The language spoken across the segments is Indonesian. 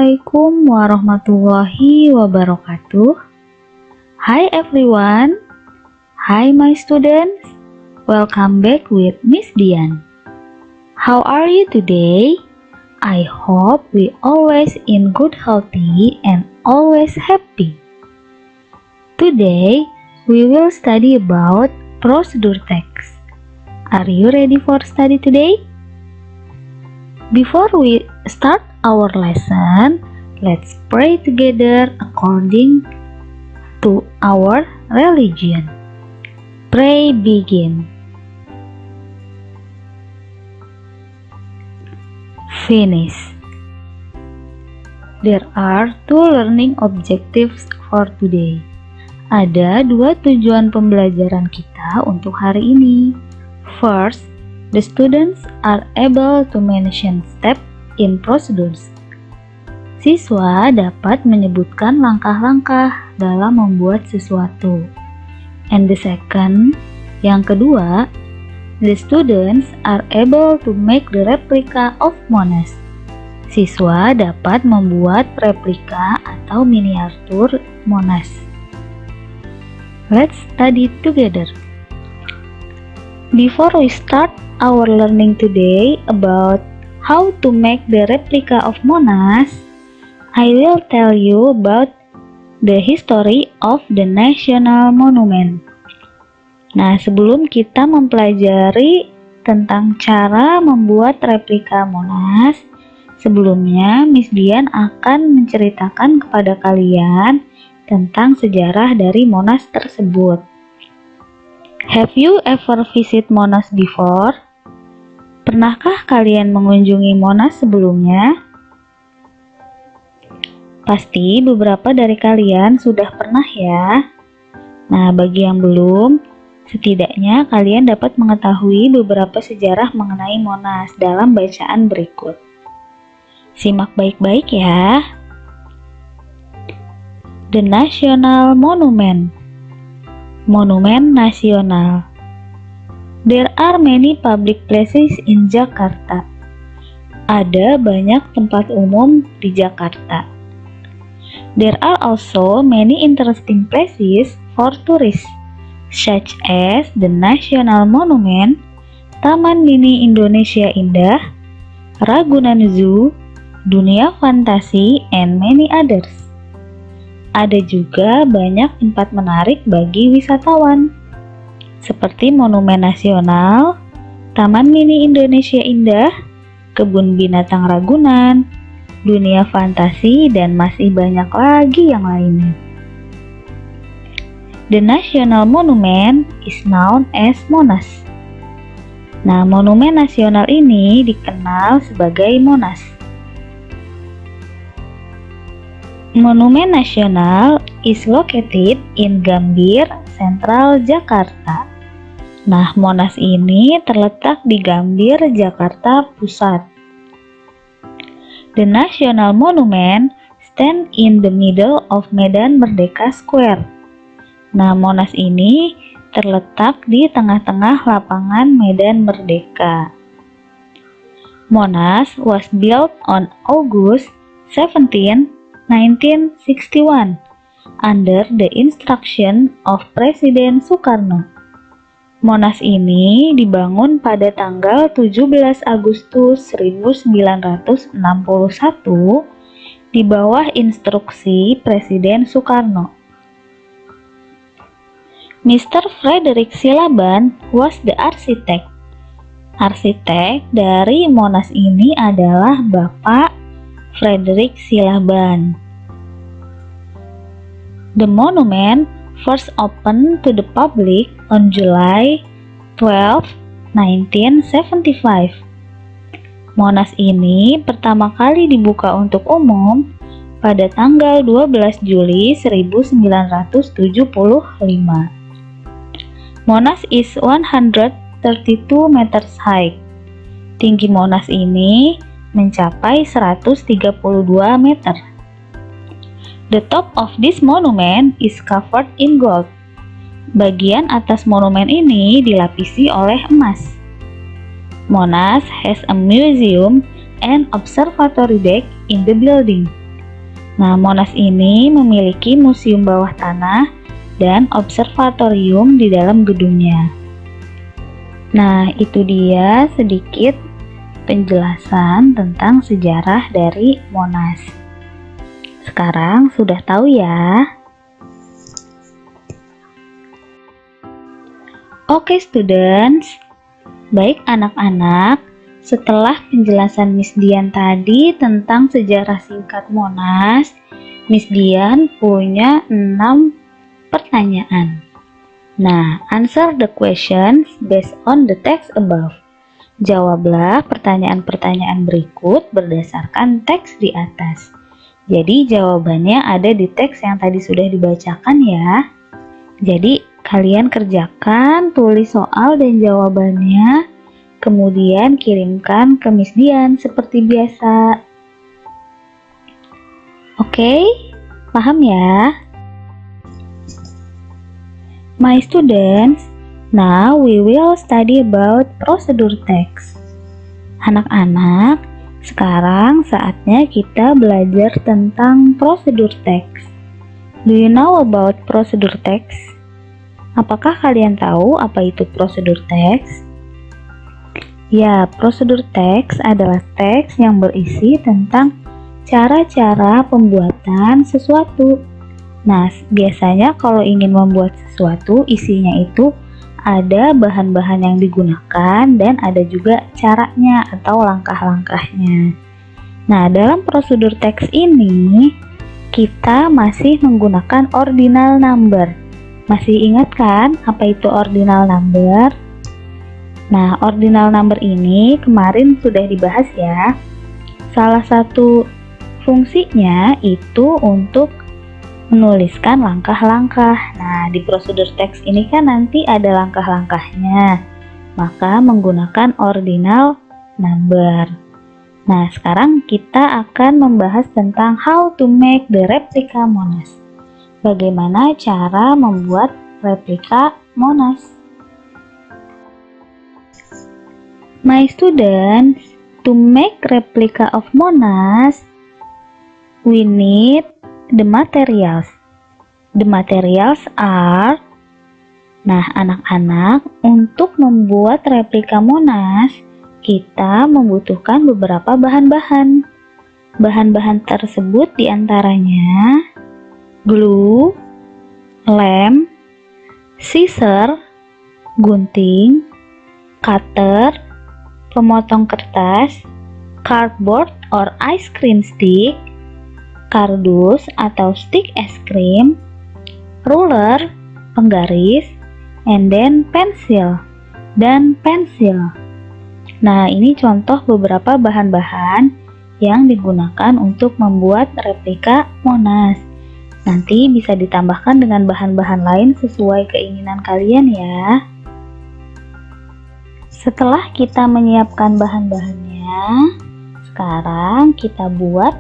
Assalamualaikum warahmatullahi wabarakatuh. Hi everyone. Hi my students. Welcome back with Miss Dian. How are you today? I hope we always in good healthy and always happy. Today we will study about procedure text. Are you ready for study today? Before we start our lesson, let's pray together according to our religion. Pray begin. Finish. There are two learning objectives for today. Ada dua tujuan pembelajaran kita untuk hari ini. First, the students are able to mention steps in procedures. Siswa dapat menyebutkan langkah-langkah dalam membuat sesuatu. And the second, yang kedua, the students are able to make the replica of Monas. Siswa dapat membuat replika atau miniatur Monas. Let's study together. Before we start our learning today about how to make the replica of Monas, I will tell you about the history of the national monument. Nah, sebelum kita mempelajari tentang cara membuat replika Monas, sebelumnya Miss Dian akan menceritakan kepada kalian tentang sejarah dari Monas tersebut. Have you ever visit Monas before? Pernahkah kalian mengunjungi Monas sebelumnya? Pasti beberapa dari kalian sudah pernah ya. Nah, bagi yang belum, setidaknya kalian dapat mengetahui beberapa sejarah mengenai Monas dalam bacaan berikut. Simak baik-baik ya. The National Monument. Monumen Nasional. There are many public places in Jakarta. Ada banyak tempat umum di Jakarta. There are also many interesting places for tourists, such as the National Monument, Taman Mini Indonesia Indah, Ragunan Zoo, Dunia Fantasi, and many others. Ada juga banyak tempat menarik bagi wisatawan, seperti Monumen Nasional, Taman Mini Indonesia Indah, Kebun Binatang Ragunan, Dunia Fantasi, dan masih banyak lagi yang lainnya. The National Monument is known as Monas. Nah, monumen nasional ini dikenal sebagai Monas. Monumen Nasional is located in Gambir, Central Jakarta. Nah, Monas ini terletak di Gambir, Jakarta Pusat. The National Monument stand in the middle of Medan Merdeka Square. Nah, Monas ini terletak di tengah-tengah lapangan Medan Merdeka. Monas was built on August 17, 1961 under the instruction of Presiden Soekarno. Monas ini dibangun pada tanggal 17 Agustus 1961 di bawah instruksi Presiden Soekarno. Mr. Frederick Silaban was the architect. Arsitek dari Monas ini adalah Bapak Frederick Silaban. The monument first opened to the public on July 12, 1975. Monas ini pertama kali dibuka untuk umum pada tanggal 12 Juli 1975. Monas is 132 meters high. Tinggi Monas ini mencapai 132 meter. The top of this monument is covered in gold. Bagian atas monumen ini dilapisi oleh emas. Monas has a museum and observatory deck in the building. Nah, Monas ini memiliki museum bawah tanah dan observatorium di dalam gedungnya. Nah, itu dia sedikit penjelasan tentang sejarah dari Monas. Sekarang sudah tahu ya? Oke, students. Baik anak-anak, setelah penjelasan Miss Dian tadi tentang sejarah singkat Monas, Miss Dian punya 6 pertanyaan. Nah, answer the questions based on the text above. Jawablah pertanyaan-pertanyaan berikut berdasarkan teks di atas. Jadi jawabannya ada di teks yang tadi sudah dibacakan ya. Jadi kalian kerjakan, tulis soal dan jawabannya, kemudian kirimkan ke Miss Dian seperti biasa. Oke, paham ya? My students, now we will study about procedure text. Anak-anak, sekarang saatnya kita belajar tentang prosedur teks. Do you know about prosedur teks? Apakah kalian tahu apa itu prosedur teks? Ya, prosedur teks adalah teks yang berisi tentang cara-cara pembuatan sesuatu. Nah, biasanya kalau ingin membuat sesuatu, isinya itu ada bahan-bahan yang digunakan dan ada juga caranya atau langkah-langkahnya. Nah, dalam prosedur teks ini, kita masih menggunakan ordinal number. Masih ingat kan apa itu ordinal number? Nah, ordinal number ini kemarin sudah dibahas ya. Salah satu fungsinya itu untuk menuliskan langkah-langkah. Nah, di prosedur teks ini kan nanti ada langkah-langkahnya. Maka menggunakan ordinal number. Nah, sekarang kita akan membahas tentang how to make the replica Monas. Bagaimana cara membuat replika Monas? My students, to make replica of Monas, we need the materials. The materials are, nah anak-anak, untuk membuat replika Monas, kita membutuhkan beberapa bahan-bahan. Bahan-bahan tersebut diantaranya glue, lem, scissor, gunting, cutter, pemotong kertas, cardboard or ice cream stick, kardus atau stick es krim, ruler, penggaris, and then pensil, dan pensil. Nah, ini contoh beberapa bahan-bahan yang digunakan untuk membuat replika Monas. Nanti bisa ditambahkan dengan bahan-bahan lain sesuai keinginan kalian ya. Setelah kita menyiapkan bahan-bahannya, sekarang kita buat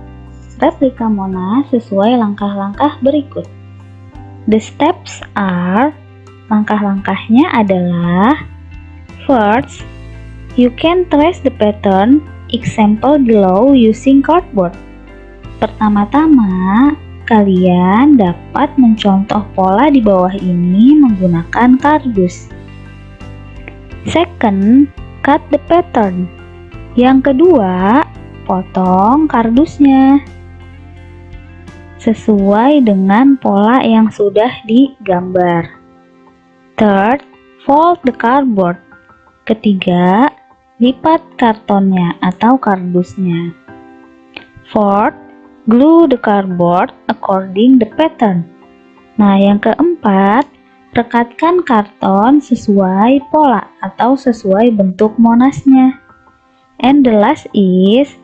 replika Monas sesuai langkah-langkah berikut. The steps are, langkah-langkahnya adalah, first, you can trace the pattern example below using cardboard. Pertama-tama, kalian dapat mencontoh pola di bawah ini menggunakan kardus. Second, cut the pattern. Yang kedua, potong kardusnya sesuai dengan pola yang sudah digambar. Third, fold the cardboard. Ketiga, lipat kartonnya atau kardusnya. Fourth, glue the cardboard according the pattern. Nah, yang keempat, rekatkan karton sesuai pola atau sesuai bentuk Monasnya. And the last is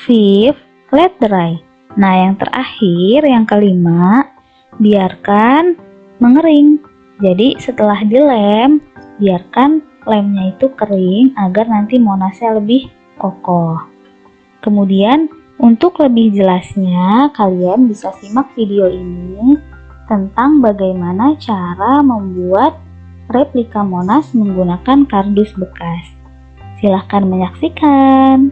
fifth, let dry. Nah, yang terakhir, yang kelima, biarkan mengering. Jadi setelah dilem, biarkan lemnya itu kering agar nanti Monasnya lebih kokoh. Kemudian untuk lebih jelasnya, kalian bisa simak video ini tentang bagaimana cara membuat replika Monas menggunakan kardus bekas. Silahkan menyaksikan.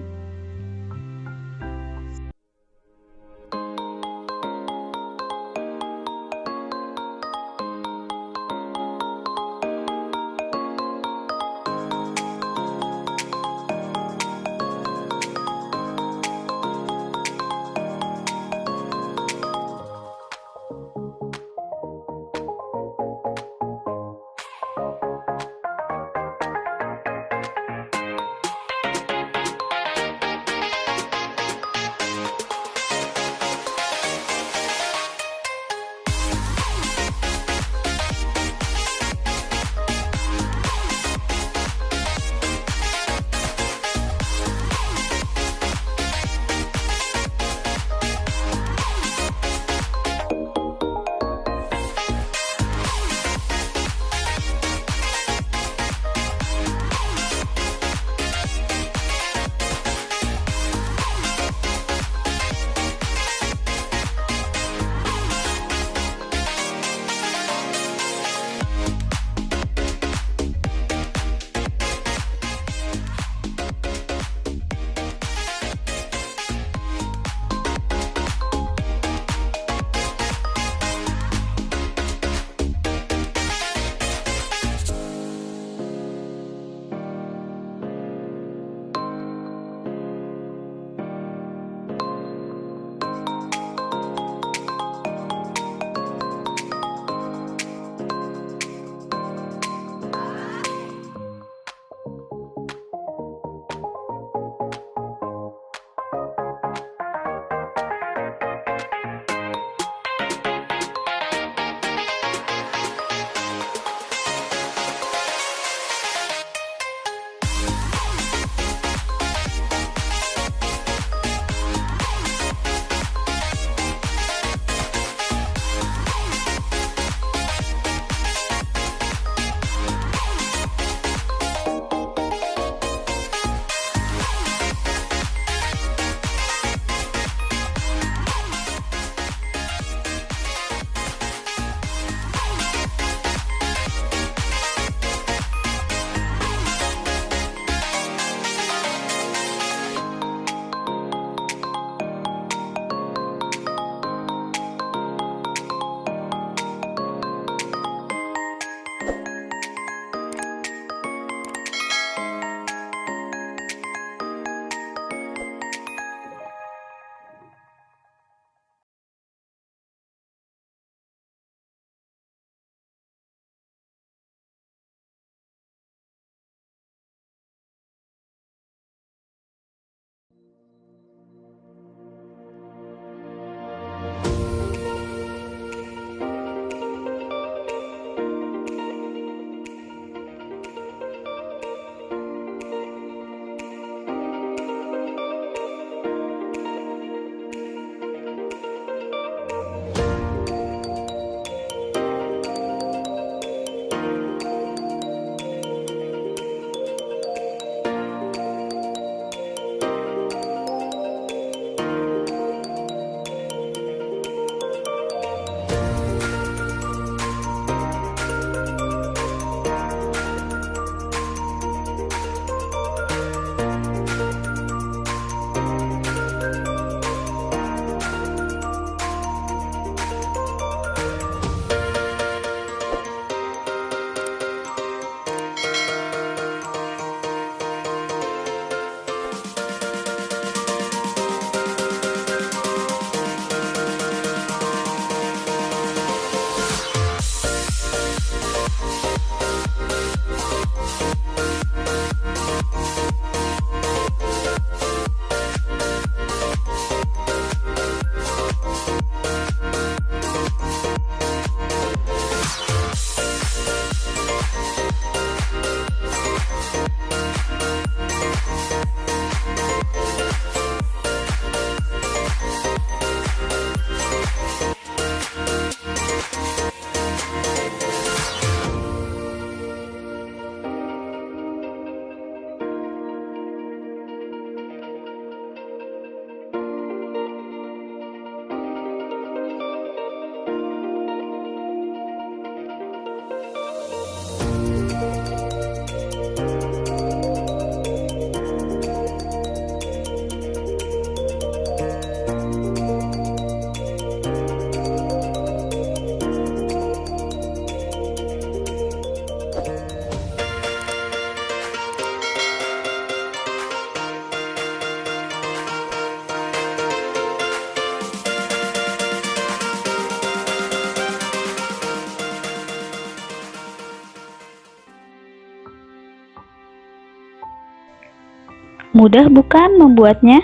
Mudah bukan membuatnya?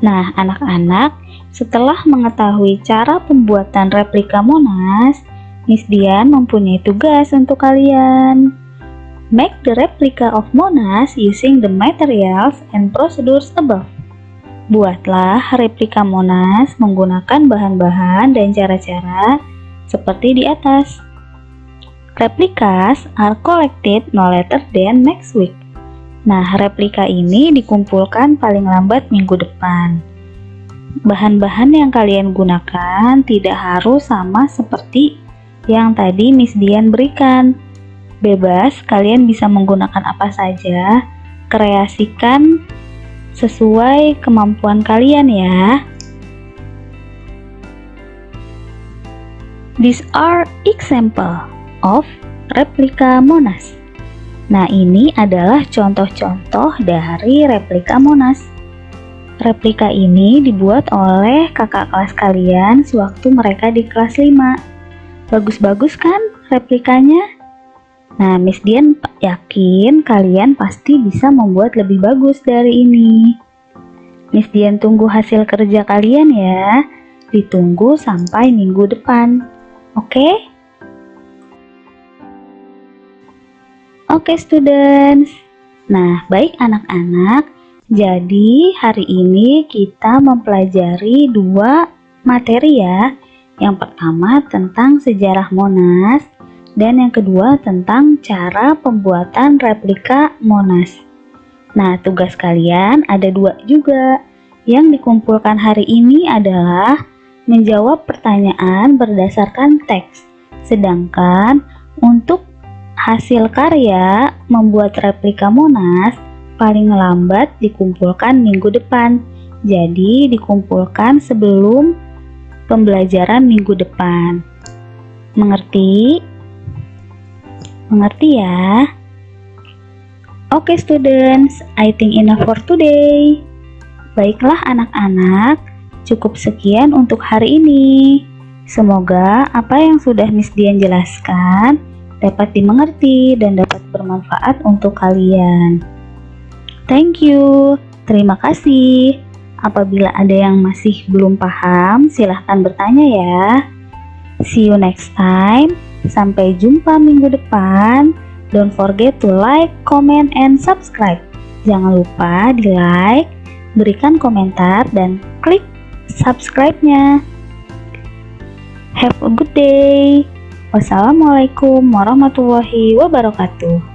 Nah, anak-anak, setelah mengetahui cara pembuatan replika Monas, Miss Dian mempunyai tugas untuk kalian. Make the replica of Monas using the materials and procedures above. Buatlah replika Monas menggunakan bahan-bahan dan cara-cara seperti di atas. Replicas are collected no later than next week. Nah, replika ini dikumpulkan paling lambat minggu depan. Bahan-bahan yang kalian gunakan tidak harus sama seperti yang tadi Miss Dian berikan. Bebas, kalian bisa menggunakan apa saja. Kreasikan sesuai kemampuan kalian ya. These are example of replika Monas. Nah, ini adalah contoh-contoh dari replika Monas. Replika ini dibuat oleh kakak kelas kalian sewaktu mereka di kelas 5. Bagus-bagus kan replikanya? Nah, Miss Dian yakin kalian pasti bisa membuat lebih bagus dari ini. Miss Dian tunggu hasil kerja kalian ya. Ditunggu sampai minggu depan. Oke? Oke, students. Nah, baik anak-anak. Jadi, hari ini kita mempelajari 2 materi ya. Yang pertama tentang sejarah Monas dan yang kedua tentang cara pembuatan replika Monas. Nah, tugas kalian ada 2 juga. Yang dikumpulkan hari ini adalah menjawab pertanyaan berdasarkan teks. Sedangkan untuk hasil karya membuat replika Monas paling lambat dikumpulkan minggu depan. Jadi dikumpulkan sebelum pembelajaran minggu depan. Mengerti? Mengerti ya? Oke students, I think enough for today. Baiklah anak-anak, cukup sekian untuk hari ini. Semoga apa yang sudah Miss Dian jelaskan dapat dimengerti dan dapat bermanfaat untuk kalian. Thank you. Terima kasih. Apabila ada yang masih belum paham, silahkan bertanya ya. See you next time. Sampai jumpa minggu depan. Don't forget to like, comment, and subscribe. Jangan lupa di like, berikan komentar, dan klik subscribe-nya. Have a good day. Wassalamualaikum warahmatullahi wabarakatuh.